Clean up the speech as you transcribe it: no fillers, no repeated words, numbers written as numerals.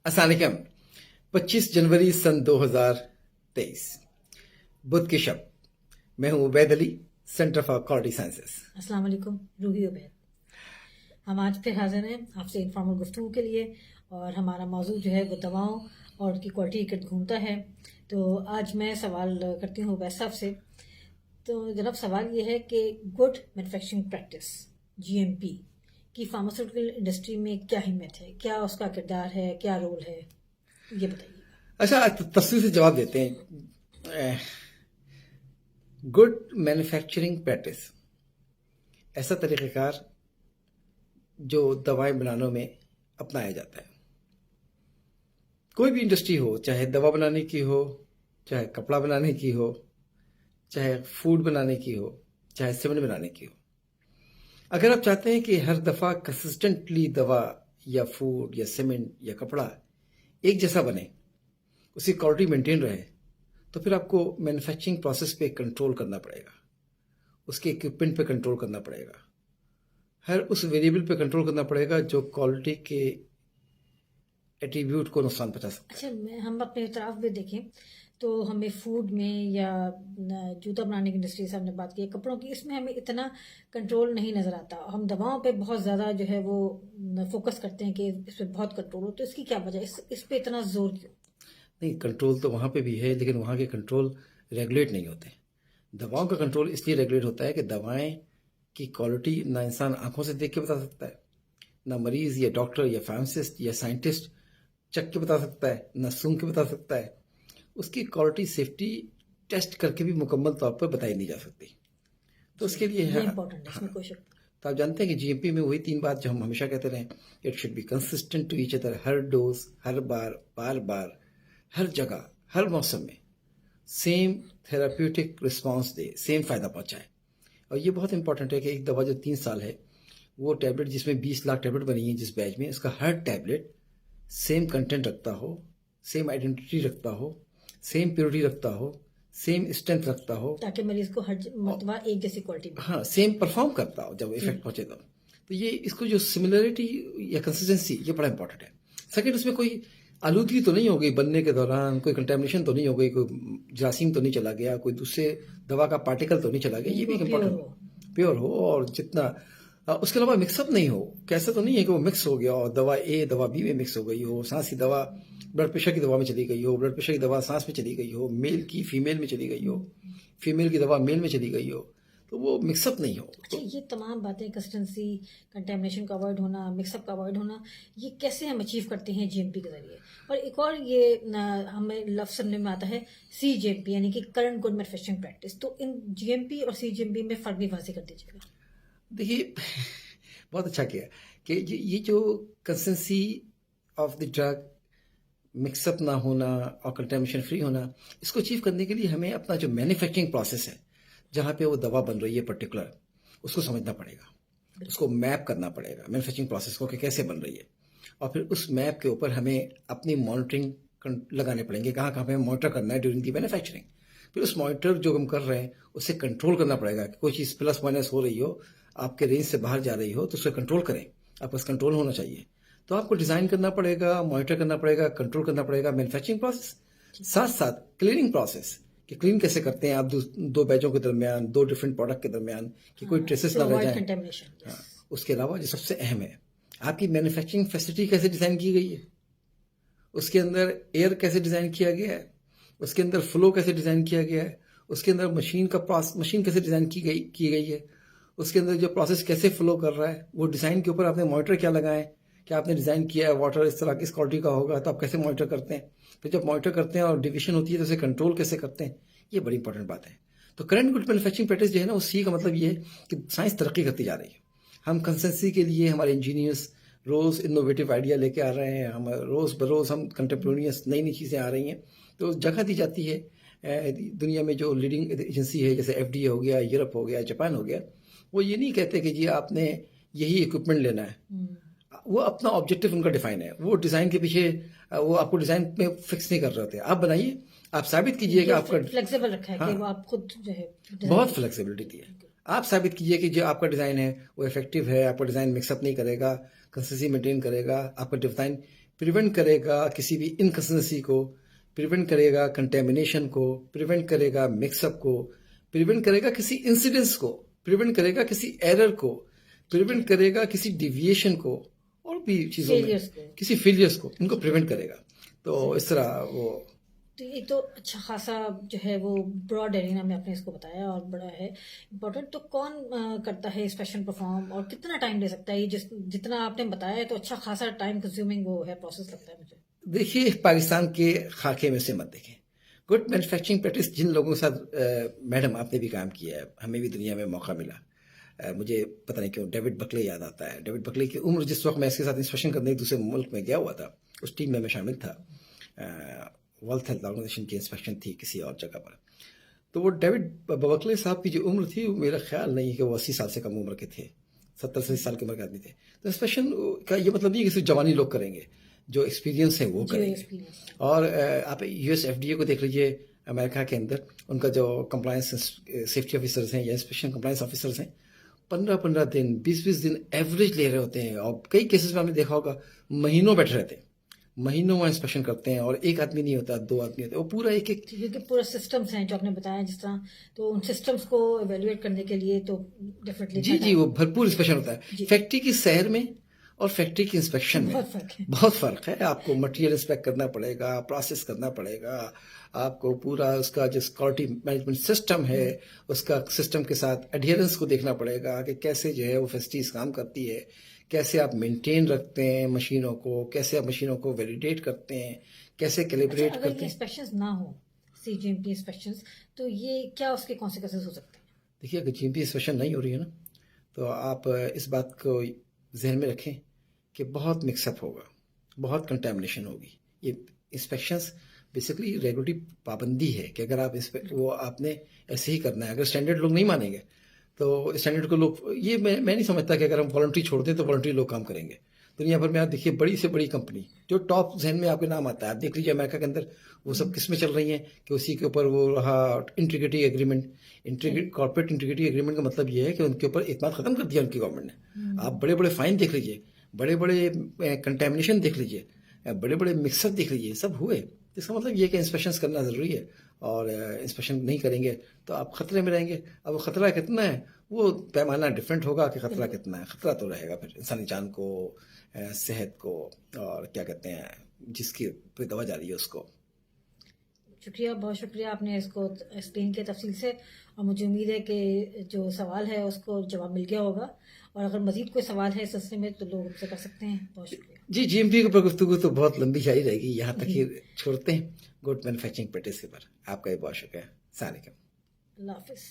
अस्सलाम 25 जनवरी सन 2023 बुध की शब। मैं हूं Ubaid Ali, centre for quality sciences. अस्सलाम वालेकुम, रूही उबैद। हम आज फिर हाजिर हैं आपसे इन्फॉर्मल गुफ्तगू के लिए, और हमारा मौजू जो है वो दवाओं और उनकी क्वालिटी इकट घूमता है। तो आज मैं सवाल करती हूँ उबैद साहब से। तो जनाब, सवाल ये है कि गुड मैन्युफैक्चरिंग प्रैक्टिस GMP की फार्मास्यूटिकल इंडस्ट्री में क्या अहमियत है, क्या उसका किरदार है, क्या रोल है, ये बताइएगा। अच्छा, तफसील से जवाब देते हैं। गुड मैन्युफैक्चरिंग प्रैक्टिस ऐसा तरीक़ाकार जो दवाएं बनाने में अपनाया जाता है। कोई भी इंडस्ट्री हो, चाहे दवा बनाने की हो, चाहे कपड़ा बनाने की हो, चाहे फूड बनाने की हो, चाहे सीमेंट बनाने की हो, अगर आप चाहते हैं कि हर दफ़ा कंसिस्टेंटली दवा या फूड या सीमेंट या कपड़ा एक जैसा बने, उसकी क्वालिटी मेंटेन रहे, तो फिर आपको मैन्युफैक्चरिंग प्रोसेस पे कंट्रोल करना पड़ेगा, उसके इक्विपमेंट पे कंट्रोल करना पड़ेगा, हर उस वेरिएबल पे कंट्रोल करना पड़ेगा जो क्वालिटी के एट्रीब्यूट को नुकसान पहुंचा सकता है। अच्छा, हम अपने तरफ भी देखें तो हमें फूड में या जूता बनाने की इंडस्ट्री से हमने बात की, कपड़ों की, इसमें हमें इतना कंट्रोल नहीं नज़र आता। हम दवाओं पे बहुत ज़्यादा जो है वो फोकस करते हैं कि इस पर बहुत कंट्रोल हो। तो इसकी क्या वजह, इस पे इतना जोर क्यों? नहीं, कंट्रोल तो वहाँ पे भी है, लेकिन वहाँ के कंट्रोल रेगुलेट नहीं होते। दवाओं का कंट्रोल इसलिए रेगुलेट होता है कि दवाएं की क्वालिटी ना इंसान आंखों से देख के बता सकता है, ना मरीज या डॉक्टर या फार्मासिस्ट या साइंटिस्ट चख के बता सकता है, ना सूंघ के बता सकता है। उसकी क्वालिटी सेफ्टी टेस्ट करके भी मुकम्मल तौर पर बताई नहीं जा सकती। तो उसके लिए ये इम्पोर्टेंट है, इसमें कोई शक नहीं। तो आप जानते हैं कि जीएमपी में वही 3 बात जो हम हमेशा कहते रहे, it should be consistent to each other, हर डोज, हर बार, बार बार, हर जगह, हर मौसम में सेम थेराप्यूटिक रिस्पॉन्स दे, सेम फ़ायदा पहुंचाए। और ये बहुत इंपॉर्टेंट है कि एक दवा जो 3 साल है, वो टैबलेट जिसमें 20 लाख टैबलेट बनी है जिस बैच में, उसका हर टैबलेट सेम कंटेंट रखता हो, सेम आइडेंटिटी रखता हो, सेम प्योरिटी रखता हो, सेम स्ट्रेंथ रखता हो, ताकि मरीज को हर मरतबा एक जैसी क्वालिटी मिले। हाँ, सेम परफॉर्म करता हो जब इफेक्ट पहुंचे तो ये इसको जो सिमिलरिटी या कंसिस्टेंसी, ये बड़ा इंपॉर्टेंट है। सेकंड, उसमें कोई आलूदगी तो नहीं हो गई बनने के दौरान, कोई कंटेमिनेशन तो नहीं हो गई, कोई जरासीम तो नहीं चला गया, कोई दूसरे दवा का पार्टिकल तो नहीं चला गया, ये भी इम्पोर्टेंट। प्योर हो, और जितना उसके अलावा मिक्सअप नहीं हो। कैसे तो नहीं है कि वो मिक्स हो गया और दवा ए दवा बी में मिक्स हो गई हो, सांस की दवा ब्लड प्रेशर की दवा में चली गई हो, ब्लड प्रेशर की दवा सांस में चली गई हो, मेल की फीमेल में चली गई हो, फीमेल की दवा मेल में चली गई हो, तो वो मिक्सअप नहीं हो। अच्छा, ये तमाम बातें, कंसिस्टेंसी, कंटेमिनेशन का अवॉइड होना, मिक्सअप का अवॉइड होना, ये कैसे हम अचीव करते हैं GMP के जरिए? और एक और ये हमें लफ्ज सुनने में आता है CGMP, यानी कि करंट गुड मैन्युफैक्चरिंग प्रैक्टिस। तो इन GMP और CGMP में फ़र्क भी वाज़ेह कर दीजिएगा। देखिए, बहुत अच्छा किया कि ये जो consistency of the drug, mix up ना होना और कंटेमिनेशन फ्री होना, इसको अचीव करने के लिए हमें अपना जो मैन्युफैक्चरिंग प्रोसेस है, जहाँ पे वो दवा बन रही है पर्टिकुलर, उसको समझना पड़ेगा, उसको मैप करना पड़ेगा मैन्युफैक्चरिंग प्रोसेस को कि कैसे बन रही है। और फिर उस मैप के ऊपर हमें अपनी मॉनिटरिंग लगाने पड़ेंगे, कहाँ कहाँ पे हमें मॉनिटर करना है ड्यूरिंग दी मैन्युफैक्चरिंग। फिर उस मॉनिटर जो हम कर रहे हैं उससे कंट्रोल करना पड़ेगा कि कोई चीज़ प्लस माइनस हो रही हो, आपके रेंज से बाहर जा रही हो, तो उससे कंट्रोल करें। आपका कंट्रोल होना चाहिए। तो आपको डिज़ाइन करना पड़ेगा, मॉनिटर करना पड़ेगा, कंट्रोल करना पड़ेगा मैन्युफैक्चरिंग प्रोसेस, साथ साथ क्लीनिंग प्रोसेस कि क्लीन कैसे करते हैं आप दो बैचों के दरमियान, दो डिफरेंट प्रोडक्ट के दरमियान, कि कोई ट्रेसेस ना रह जाए। हाँ, उसके अलावा जो सबसे अहम है, आपकी मैन्युफैक्चरिंग फैसिलिटी कैसे डिज़ाइन की गई है, उसके अंदर एयर कैसे डिज़ाइन किया गया है, उसके अंदर फ्लो कैसे डिज़ाइन किया गया है, उसके अंदर मशीन कैसे डिज़ाइन की गई है, उसके अंदर जो प्रोसेस कैसे फ्लो कर रहा है, वो डिज़ाइन के ऊपर आपने मॉनिटर क्या लगाए, कि आपने डिज़ाइन किया है वाटर इस तरह की इस क्वालिटी का होगा, तो आप कैसे मॉनिटर करते हैं। फिर जब मॉनिटर करते हैं और डिविजन होती है तो उसे कंट्रोल कैसे करते हैं, ये बड़ी इंपॉर्टेंट बात है। तो करंट गुड मैन्युफैक्चरिंग प्रैक्टिस जो है ना, उसी का मतलब ये है कि साइंस तरक्की करती जा रही है। हम कंसिस्टेंसी के लिए हमारे इंजीनियर्स रोज़ इनोवेटिव आइडिया लेके आ रहे हैं, हम रोज़ बरोज़ हम कंटेम्प्रेनियस नई नई चीज़ें आ रही हैं, तो जगह दी जाती है। दुनिया में जो लीडिंग एजेंसी है, जैसे FDA हो गया, यूरोप हो गया, जापान हो गया, वो ये नहीं कहते कि जी आपने यही इक्विपमेंट लेना है। वो अपना ऑब्जेक्टिव उनका डिफाइन है, वो डिज़ाइन के पीछे वो आपको डिज़ाइन में फिक्स नहीं कर रहे होते। आप बनाइए, आप साबित कीजिए कि आपका फ्लेक्सिबल रखा है। हाँ, कि वो आप खुद जो है बहुत फ्लेक्सिबिलिटी दी है। आप साबित कीजिए कि जो आपका डिज़ाइन है वो इफेक्टिव है, आपका डिज़ाइन मिक्सअप नहीं करेगा, कंसिस्टेंसी मेंटेन करेगा, आपका डिज़ाइन प्रिवेंट करेगा किसी भी इनकंसिस्टेंसी को, प्रिवेंट करेगा कंटेमिनेशन को, प्रिवेंट करेगा मिक्सअप को, प्रिवेंट करेगा किसी इंसिडेंस को, प्रिवेंट करेगा किसी एरर को, प्रिवेंट करेगा किसी डिविएशन को, और भी चीज़ों में Failures को। किसी फेलियर्स को, इनको प्रिवेंट करेगा। तो इस तरह वो तो ये तो अच्छा खासा जो है वो ब्रॉड एरिना में आपने इसको बताया और बड़ा है इम्पोर्टेंट। तो कौन करता है इंस्पेक्शन परफॉर्म और कितना टाइम ले सकता है? ये जितना आपने बताया है तो अच्छा खासा टाइम कंज्यूमिंग वो है प्रोसेस लगता है मुझे। देखिए, पाकिस्तान के खाके में से मत देखें। गुड मैन्युफैक्चरिंग प्रैक्टिस जिन लोगों के साथ मैडम आपने भी काम किया है, हमें भी दुनिया में मौका मिला। मुझे पता नहीं क्यों डेविड बकले याद आता है। डेविड बकले की उम्र जिस वक्त मैं इसके साथ इंस्पेक्शन करने एक दूसरे मुल्क में गया हुआ था, उस टीम में मैं शामिल था। वर्ल्ड हेल्थ ऑर्गेनाइजेशन की इंस्पेक्शन थी किसी और जगह पर। तो वो डेविड बकले साहब की जो उम्र थी, मेरा ख्याल नहीं है कि वो 80 साल से कम उम्र के थे, 70 साल की उम्र के आदमी थे। तो इंस्पेक्शन का ये मतलब नहीं है कि सिर्फ जवानी लोग करेंगे, जो एक्सपीरियंस है वो करेंगे। और आप यूएस एफडीए को देख लीजिए, अमेरिका के अंदर उनका जो कंप्लायंस सेफ्टी ऑफिसर्स हैं या इंस्पेक्शन कंप्लायंस ऑफिसर्स हैं, 15-15 दिन 20-20 दिन एवरेज ले रहे होते हैं। और कई केसेस में आपने देखा होगा महीनों बैठे रहते हैं, महीनों में इंस्पेक्शन करते हैं, और एक आदमी नहीं होता, 2 आदमी होते हैं, वो पूरा एक क्योंकि पूरा सिस्टम्स हैं जो आपने बताया जिस तरह, तो उन सिस्टम्स को एवेल्युएट करने के लिए तो डेफिनेटली जी वो भरपूर इंस्पेक्शन होता है। फैक्ट्री की सैर में और फैक्ट्री की इंस्पेक्शन में बहुत फर्क है। आपको मटेरियल इंस्पेक्ट करना पड़ेगा, प्रोसेस करना पड़ेगा, आपको पूरा उसका जो क्वालिटी मैनेजमेंट सिस्टम है उसका सिस्टम के साथ एडहेरेंस को देखना पड़ेगा कि कैसे जो है वो फैसिलिटीज काम करती है, कैसे आप मेंटेन रखते हैं मशीनों को, कैसे आप मशीनों को वैलिडेट करते हैं, कैसे कैलिब्रेट करते हैं। इंस्पेक्शंस ना हो, सीजीएमपी इंस्पेक्शंस, तो ये क्या उसके कॉन्सिक्वेंसेस हो सकते हैं? देखिए, अगर जीएमपी इंस्पेक्शन नहीं हो रही है ना, तो आप इस बात को जहन में रखें कि बहुत मिक्सअप होगा, बहुत कंटेमिनेशन होगी। ये इंस्पेक्शंस बेसिकली रेगुलेटरी पाबंदी है कि अगर आप वो आपने ऐसे ही करना है। अगर स्टैंडर्ड लोग नहीं मानेंगे तो स्टैंडर्ड को लोग, ये मैं नहीं समझता कि अगर हम वॉलंटरी छोड़ दें तो वॉलंटरी लोग काम करेंगे। दुनिया भर में आप देखिए, बड़ी से बड़ी कंपनी जो टॉप जहन में आपके नाम आता है, आप देख लीजिए अमेरिका के अंदर वो सब किस में चल रही हैं कि उसी के ऊपर वो रहा integrity agreement. Corporate integrity agreement का मतलब ये है कि उनके ऊपर इतना खत्म कर दिया उनकी गवर्नमेंट ने। आप बड़े बड़े फाइन देख लीजिए, बड़े बड़े कंटेमिनेशन देख लीजिए, बड़े बड़े मिक्सअप देख लीजिए, सब हुए। इसका मतलब ये है कि इंस्पेक्शन करना ज़रूरी है, और इंस्पेक्शन नहीं करेंगे तो आप खतरे में रहेंगे। अब वो खतरा कितना है, वो पैमाना डिफरेंट होगा कि खतरा कितना है। खतरा तो रहेगा फिर इंसानी जान को, सेहत को, और क्या कहते हैं जिसकी दवा जा रही है उसको। शुक्रिया, बहुत शुक्रिया, आपने इसको एक्सप्लेन किया तफसील से, और मुझे उम्मीद है कि जो सवाल है उसको जवाब मिल गया होगा, और अगर मजीद कोई सवाल है इस सिलसिले में तो लोग उससे कर सकते हैं। बहुत शुक्रिया जी। जीएमपी के ऊपर गुफ्तगू तो बहुत लंबी जारी रहेगी, यहाँ तक ही छोड़ते हैं गुड मैन्युफैक्चरिंग प्रैक्टिस के ऊपर। आपका भी बहुत शुक्रिया। अस्सलाम वालेकुम। अल्लाह हाफिज़।